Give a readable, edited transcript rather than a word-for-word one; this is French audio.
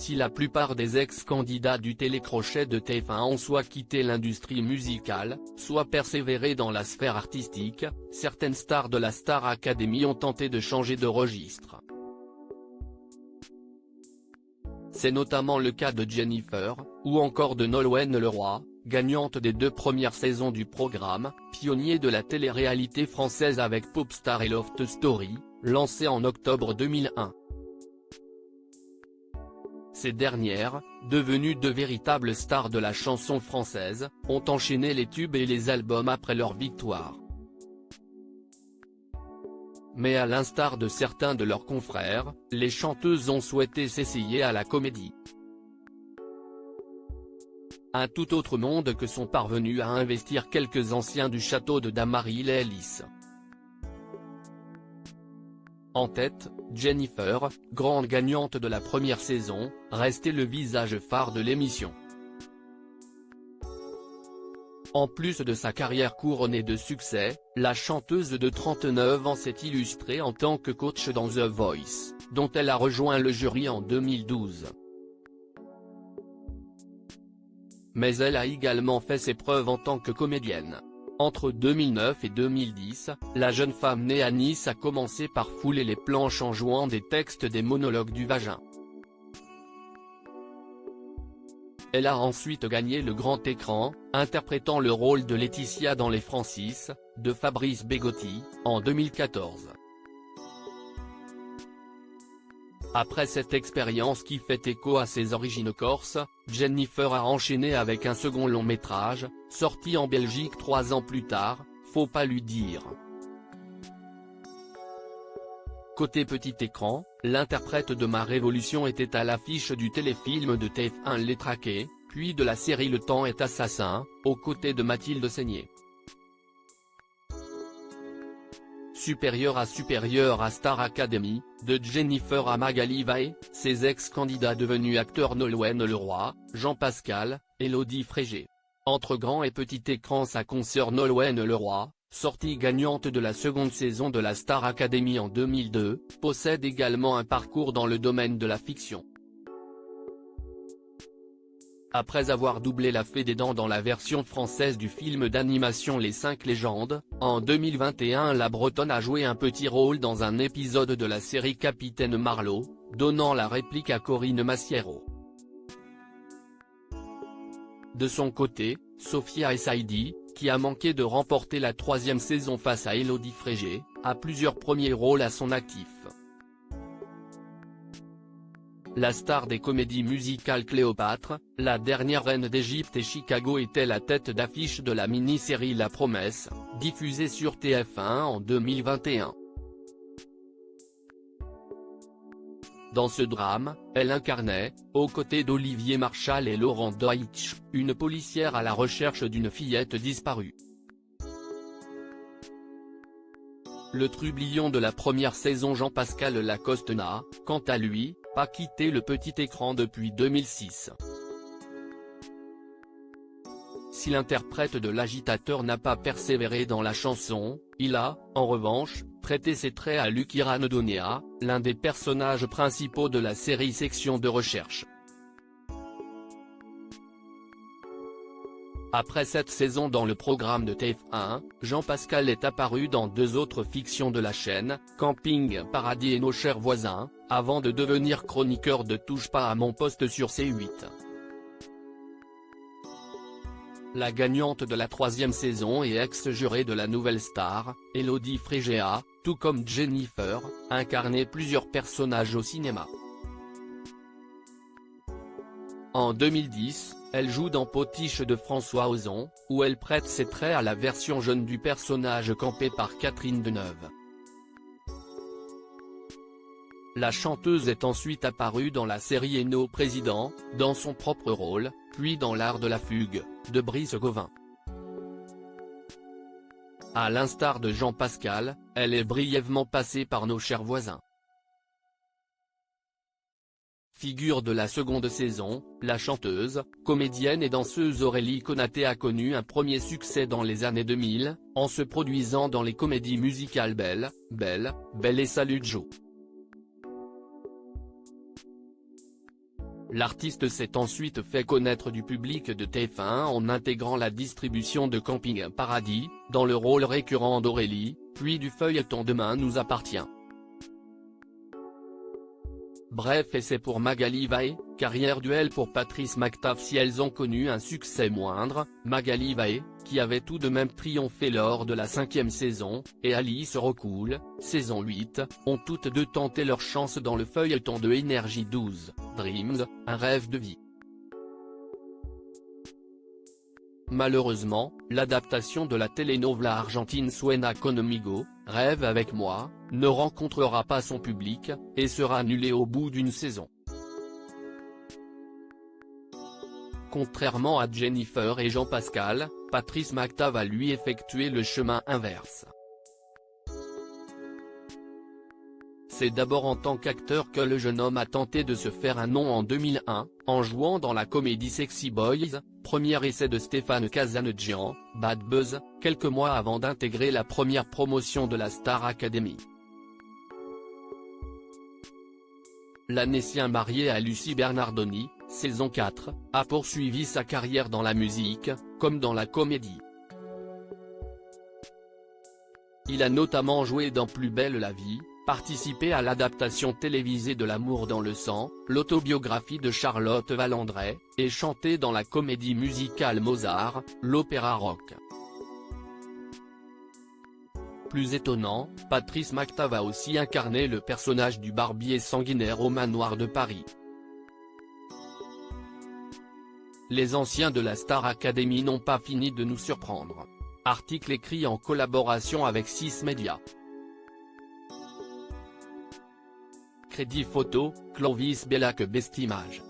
Si la plupart des ex-candidats du télécrochet de TF1 ont soit quitté l'industrie musicale, soit persévéré dans la sphère artistique, certaines stars de la Star Academy ont tenté de changer de registre. C'est notamment le cas de Jennifer, ou encore de Nolwenn Leroy, gagnante des 2 premières saisons du programme, pionnier de la télé-réalité française avec Popstar et Loft Story, lancé en octobre 2001. Ces dernières, devenues de véritables stars de la chanson française, ont enchaîné les tubes et les albums après leur victoire. Mais à l'instar de certains de leurs confrères, les chanteuses ont souhaité s'essayer à la comédie. Un tout autre monde que sont parvenus à investir quelques anciens du château de Damary-les-Lys. En tête, Jennifer, grande gagnante de la première saison, restait le visage phare de l'émission. En plus de sa carrière couronnée de succès, la chanteuse de 39 ans s'est illustrée en tant que coach dans The Voice, dont elle a rejoint le jury en 2012. Mais elle a également fait ses preuves en tant que comédienne. Entre 2009 et 2010, la jeune femme née à Nice a commencé par fouler les planches en jouant des textes des monologues du vagin. Elle a ensuite gagné le grand écran, interprétant le rôle de Laetitia dans Les Francis, de Fabrice Begotti, en 2014. Après cette expérience qui fait écho à ses origines corses, Jennifer a enchaîné avec un second long métrage, sorti en Belgique 3 ans plus tard, Faut pas lui dire. Côté petit écran, l'interprète de Ma Révolution était à l'affiche du téléfilm de TF1 Les Traqués, puis de la série Le Temps est assassin, aux côtés de Mathilde Seigné. Supérieur à Star Academy, de Jennifer à Magali Vaé, ses ex-candidats devenus acteurs Nolwenn Leroy, Jean Pascal, Élodie Frégé. Entre grand et petit écran, sa consoeur Nolwenn Leroy, sortie gagnante de la seconde saison de la Star Academy en 2002, possède également un parcours dans le domaine de la fiction. Après avoir doublé la Fée des Dents dans la version française du film d'animation Les 5 légendes, en 2021 la Bretonne a joué un petit rôle dans un épisode de la série Capitaine Marlowe, donnant la réplique à Corinne Massiero. De son côté, Sophia Essaidi, qui a manqué de remporter la 3e saison face à Élodie Frégé, a plusieurs premiers rôles à son actif. La star des comédies musicales Cléopâtre, la dernière reine d'Égypte et Chicago était la tête d'affiche de la mini-série La Promesse, diffusée sur TF1 en 2021. Dans ce drame, elle incarnait, aux côtés d'Olivier Marchal et Laurent Deutsch, une policière à la recherche d'une fillette disparue. Le trublion de la première saison Jean-Pascal Lacoste n'a, quant à lui, pas quitté le petit écran depuis 2006. Si l'interprète de l'agitateur n'a pas persévéré dans la chanson, il a, en revanche, prêté ses traits à Luc Iranodonea, l'un des personnages principaux de la série Section de recherche. Après cette saison dans le programme de TF1, Jean-Pascal est apparu dans 2 autres fictions de la chaîne, Camping Paradis et Nos chers voisins, avant de devenir chroniqueur de Touche pas à mon poste sur C8. La gagnante de la 3e saison et ex-jurée de la Nouvelle Star, Élodie Frégé a, tout comme Jennifer, incarné plusieurs personnages au cinéma. En 2010, elle joue dans Potiche de François Ozon, où elle prête ses traits à la version jeune du personnage campé par Catherine Deneuve. La chanteuse est ensuite apparue dans la série Hainaut Président, dans son propre rôle, puis dans L'Art de la fugue, de Brice Gauvin. À l'instar de Jean Pascal, elle est brièvement passée par Nos chers voisins. Figure de la seconde saison, la chanteuse, comédienne et danseuse Aurélie Konaté a connu un premier succès dans les années 2000, en se produisant dans les comédies musicales Belle, Belle, Belle et Salut Joe. L'artiste s'est ensuite fait connaître du public de TF1 en intégrant la distribution de Camping Paradis, dans le rôle récurrent d'Aurélie, puis du feuilleton Demain nous appartient. Bref, et c'est pour Magali Vahe, carrière duel pour Patrice McTaff si elles ont connu un succès moindre, Magali Vahe, qui avait tout de même triomphé lors de la 5e saison, et Alice Rocoul, saison 8, ont toutes deux tenté leur chance dans le feuilleton de Énergie 12, Dreams, un rêve de vie. Malheureusement, l'adaptation de la telenovela argentine Sueña conmigo, Rêve avec moi, ne rencontrera pas son public, et sera annulée au bout d'une saison. Contrairement à Jennifer et Jean Pascal, Patrice McTaff a lui effectué le chemin inverse. C'est d'abord en tant qu'acteur que le jeune homme a tenté de se faire un nom en 2001, en jouant dans la comédie Sexy Boys, premier essai de Stéphane Casaneggian, Bad Buzz, quelques mois avant d'intégrer la première promotion de la Star Academy. L'Annécien marié à Lucie Bernardoni, saison 4, a poursuivi sa carrière dans la musique, comme dans la comédie. Il a notamment joué dans Plus belle la vie, participé à l'adaptation télévisée de L'amour dans le sang, l'autobiographie de Charlotte Valandrey, et chanté dans la comédie musicale Mozart, l'opéra rock. Plus étonnant, Patrice McTaff a aussi incarné le personnage du barbier sanguinaire au Manoir de Paris. Les anciens de la Star Academy n'ont pas fini de nous surprendre. Article écrit en collaboration avec 6 Médias. Crédit photo, Clovis Bellac Bestimage.